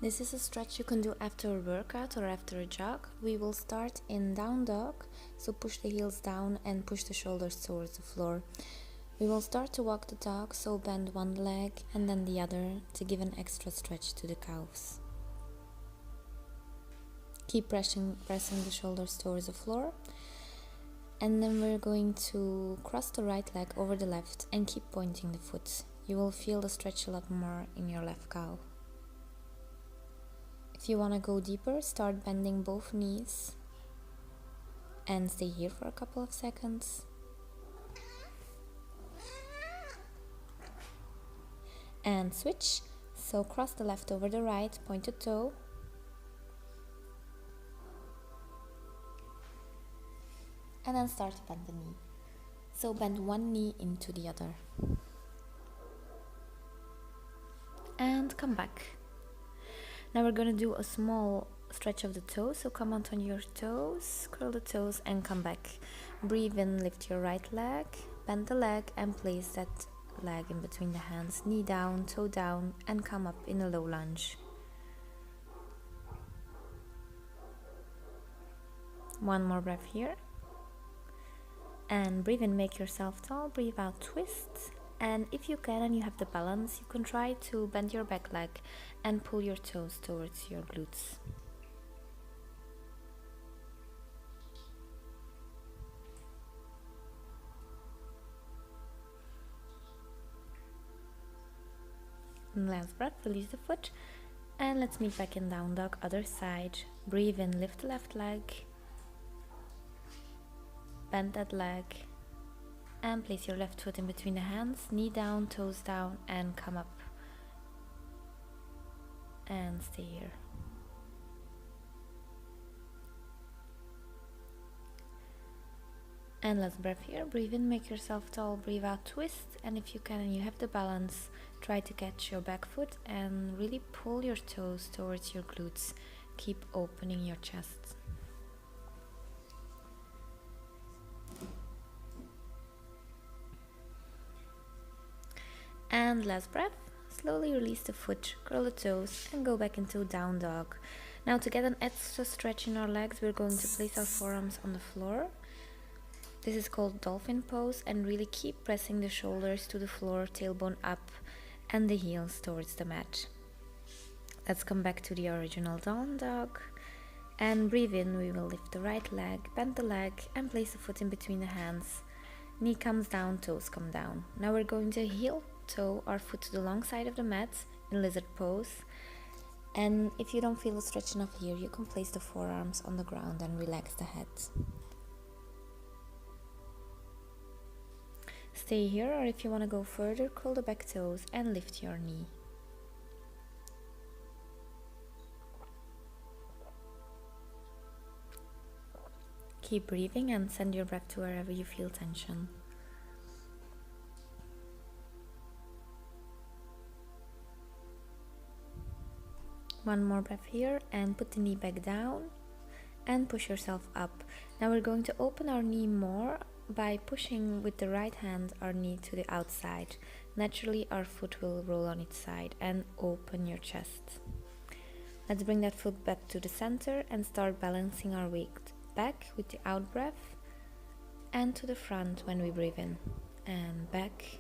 This is a stretch you can do after a workout or after a jog. We will start in down dog, so push the heels down and push the shoulders towards the floor. We will start to walk the dog, so bend one leg and then the other to give an extra stretch to the calves. Keep pressing the shoulders towards the floor. And then we're going to cross the right leg over the left and keep pointing the foot. You will feel the stretch a lot more in your left calf. If you want to go deeper, start bending both knees and stay here for a couple of seconds. And switch. So cross the left over the right, point the toe. And then start to bend the knee. So bend one knee into the other. And come back. Now we're going to do a small stretch of the toes. So come onto your toes, curl the toes and come back. Breathe in, lift your right leg, bend the leg and place that leg in between the hands. Knee down, toe down and come up in a low lunge. One more breath here. And breathe in, make yourself tall, breathe out, twist. And if you can and you have the balance, you can try to bend your back leg and pull your toes towards your glutes. And last breath, release the foot. And let's meet back in down dog, other side. Breathe in, lift the left leg. Bend that leg. And place your left foot in between the hands, knee down, toes down, and come up. And stay here. And last breath here, breathe in, make yourself tall, breathe out, twist. And if you can and you have the balance, try to catch your back foot and really pull your toes towards your glutes. Keep opening your chest. And last breath, slowly release the foot, curl the toes and go back into down dog. Now to get an extra stretch in our legs, we're going to place our forearms on the floor. This is called dolphin pose and really keep pressing the shoulders to the floor, tailbone up and the heels towards the mat. Let's come back to the original down dog and breathe in. We will lift the right leg, bend the leg and place the foot in between the hands. Knee comes down, toes come down. Now we're going to heel toe our foot to the long side of the mat in lizard pose. And if you don't feel a stretch enough here, you can place the forearms on the ground and relax the head. Stay here, or if you want to go further, curl the back toes and lift your knee. Keep breathing and send your breath to wherever you feel tension. One more breath here and put the knee back down and push yourself up. Now we're going to open our knee more by pushing with the right hand our knee to the outside. Naturally our foot will roll on its side and open your chest. Let's bring that foot back to the center and start balancing our weight back with the out breath and to the front when we breathe in, and back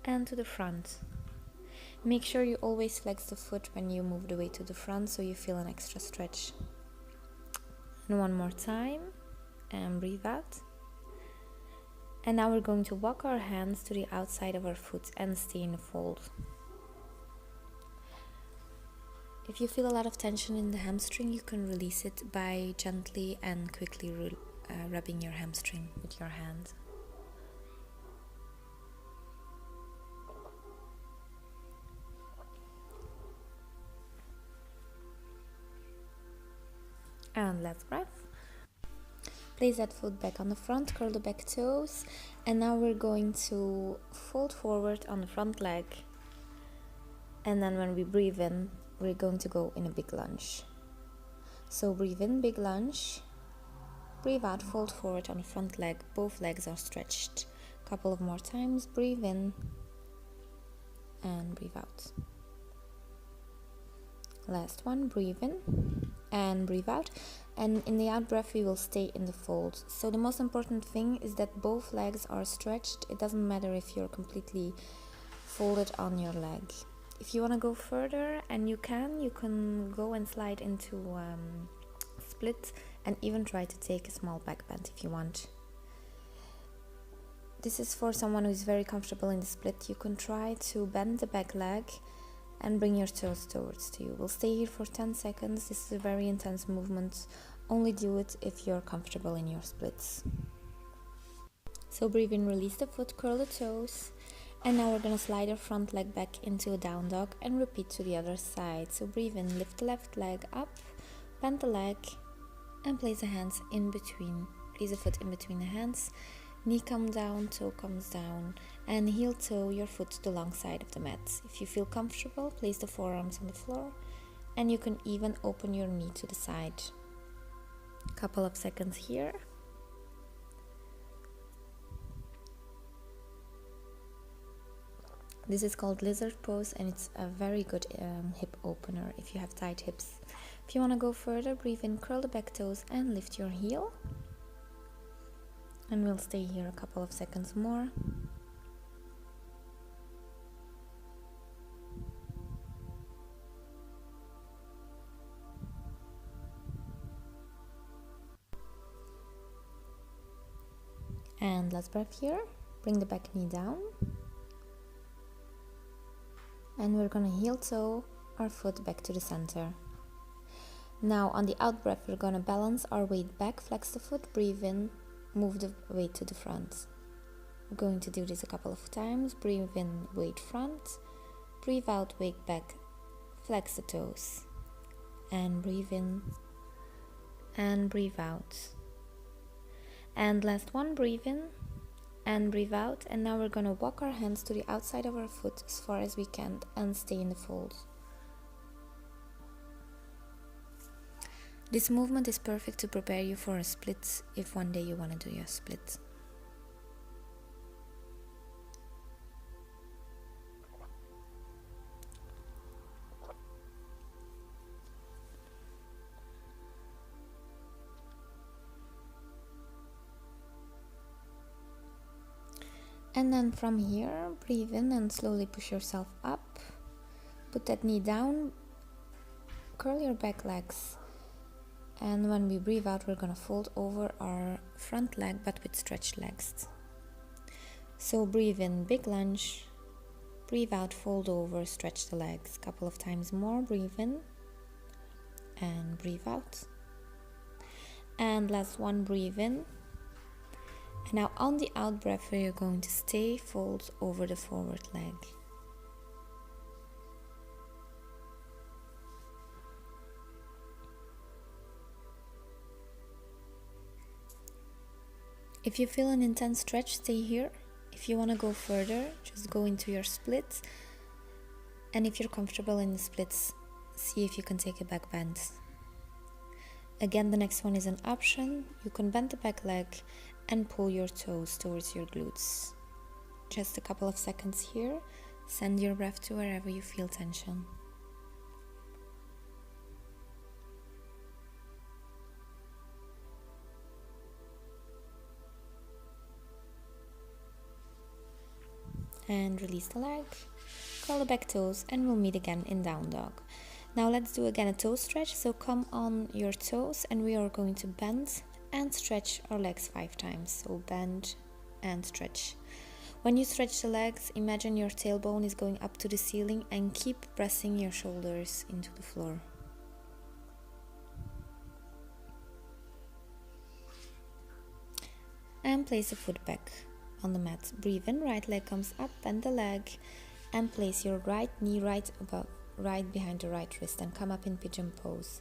and to the front. Make sure you always flex the foot when you move the weight to the front so you feel an extra stretch. And one more time and breathe out. And now we're going to walk our hands to the outside of our foot and stay in a fold. If you feel a lot of tension in the hamstring, you can release it by gently and quickly rubbing your hamstring with your hand. And last breath. Place that foot back on the front, curl the back toes, and now we're going to fold forward on the front leg. And then when we breathe in, we're going to go in a big lunge. So breathe in, big lunge. Breathe out, fold forward on the front leg. Both legs are stretched. A couple of more times. Breathe in and breathe out. Last one, breathe in and breathe out. And in the out breath, we will stay in the fold. So the most important thing is that both legs are stretched. It doesn't matter if you're completely folded on your leg. If you want to go further, and you can go and slide into split and even try to take a small back bend if you want. This is for someone who is very comfortable in the split. You can try to bend the back leg and bring your toes towards you. We'll stay here for 10 seconds. This is a very intense movement. Only do it if you're comfortable in your splits. So breathe in, release the foot, curl the toes. And now we're gonna slide our front leg back into a down dog and repeat to the other side. So breathe in, lift the left leg up, bend the leg, and place the hands in between. Place the foot in between the hands. Knee comes down, toe comes down, and heel toe your foot to the long side of the mat. If you feel comfortable, place the forearms on the floor, and you can even open your knee to the side. A couple of seconds here. This is called lizard pose, and it's a very good hip opener if you have tight hips. If you want to go further, breathe in, curl the back toes, and lift your heel. And we'll stay here a couple of seconds more. And last breath here. Bring the back knee down. And we're gonna heel toe our foot back to the center. Now on the out breath, we're gonna balance our weight back, flex the foot, breathe in, move the weight to the front. We're going to do this a couple of times. Breathe in, weight front, breathe out, weight back, flex the toes, and breathe in and breathe out. And last one, breathe in and breathe out. And now we're gonna walk our hands to the outside of our foot as far as we can and stay in the fold. This movement is perfect to prepare you for a split if one day you want to do your split. And then from here, breathe in and slowly push yourself up. Put that knee down, curl your back legs. And when we breathe out, we're gonna fold over our front leg, but with stretched legs. So breathe in, big lunge. Breathe out, fold over, stretch the legs. Couple of times more, breathe in and breathe out. And last one, breathe in. And now on the out breath, you're going to stay, fold over the forward leg. If you feel an intense stretch, stay here. If you want to go further, just go into your splits. And if you're comfortable in the splits, see if you can take a back bend. Again, the next one is an option. You can bend the back leg and pull your toes towards your glutes. Just a couple of seconds here. Send your breath to wherever you feel tension. And release the leg, curl the back toes, and we'll meet again in down dog. Now let's do again a toe stretch. So come on your toes and we are going to bend and stretch our legs 5 times. So bend and stretch. When you stretch the legs, imagine your tailbone is going up to the ceiling and keep pressing your shoulders into the floor. And place the foot back on the mat. Breathe in, right leg comes up, bend the leg, and place your right knee right behind the right wrist and come up in pigeon pose.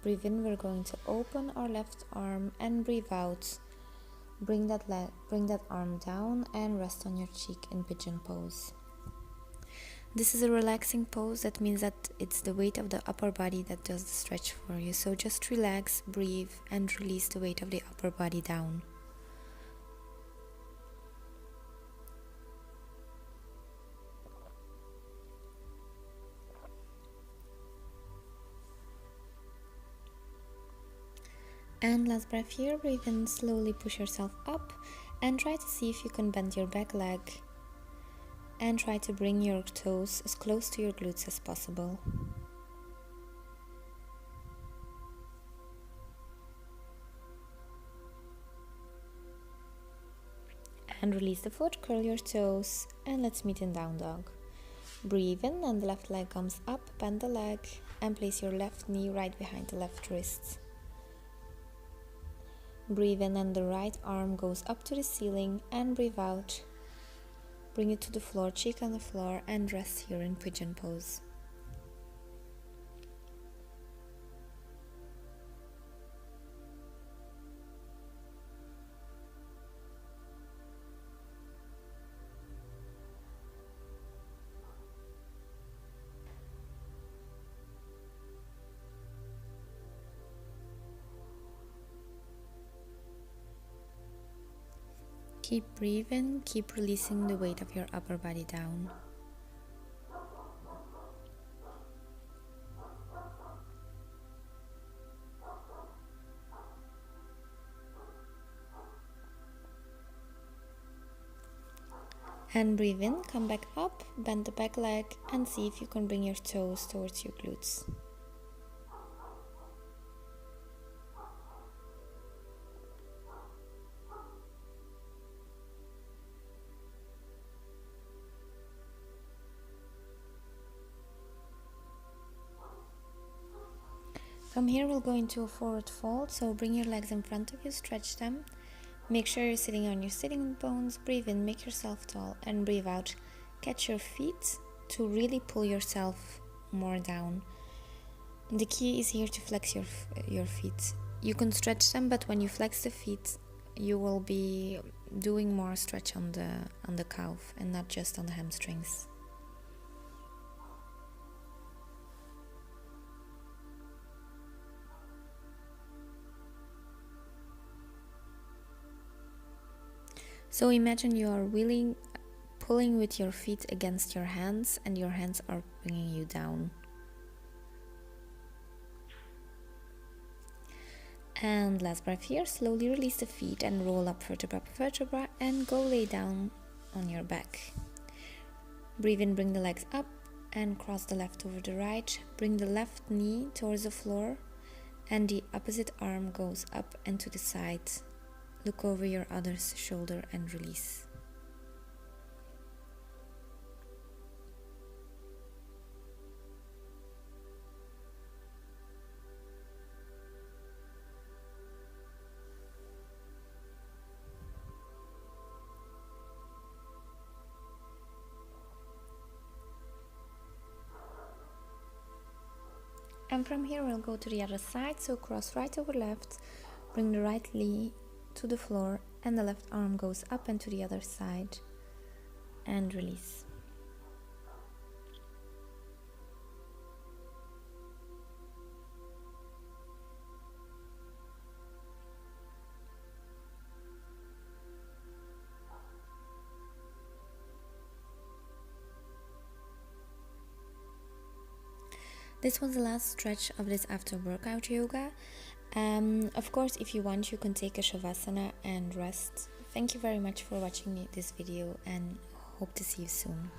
Breathe in, we're going to open our left arm, and breathe out. Bring that arm down and rest on your cheek in pigeon pose. This is a relaxing pose. That means that it's the weight of the upper body that does the stretch for you. So just relax, breathe, and release the weight of the upper body down. And last breath here, breathe in, slowly push yourself up and try to see if you can bend your back leg and try to bring your toes as close to your glutes as possible. And release the foot, curl your toes, and let's meet in down dog. Breathe in and the left leg comes up, bend the leg and place your left knee right behind the left wrist. Breathe in and the right arm goes up to the ceiling and breathe out. Bring it to the floor, cheek on the floor, and rest here in pigeon pose. Keep breathing, keep releasing the weight of your upper body down. And breathe in, come back up, bend the back leg and see if you can bring your toes towards your glutes. From here we'll go into a forward fold, so bring your legs in front of you, stretch them. Make sure you're sitting on your sitting bones, breathe in, make yourself tall, and breathe out. Catch your feet to really pull yourself more down. The key is here to flex your feet. You can stretch them, but when you flex the feet, you will be doing more stretch on the calf and not just on the hamstrings. So imagine you are really pulling with your feet against your hands and your hands are bringing you down. And last breath here, slowly release the feet and roll up vertebra per vertebra and go lay down on your back. Breathe in, bring the legs up and cross the left over the right. Bring the left knee towards the floor and the opposite arm goes up and to the side. Look over your other shoulder and release. And from here we'll go to the other side, so cross right over left, bring the right knee to the floor and the left arm goes up and to the other side and release. This was the last stretch of this after workout yoga. Of course, if you want, you can take a shavasana and rest. Thank you very much for watching this video and hope to see you soon.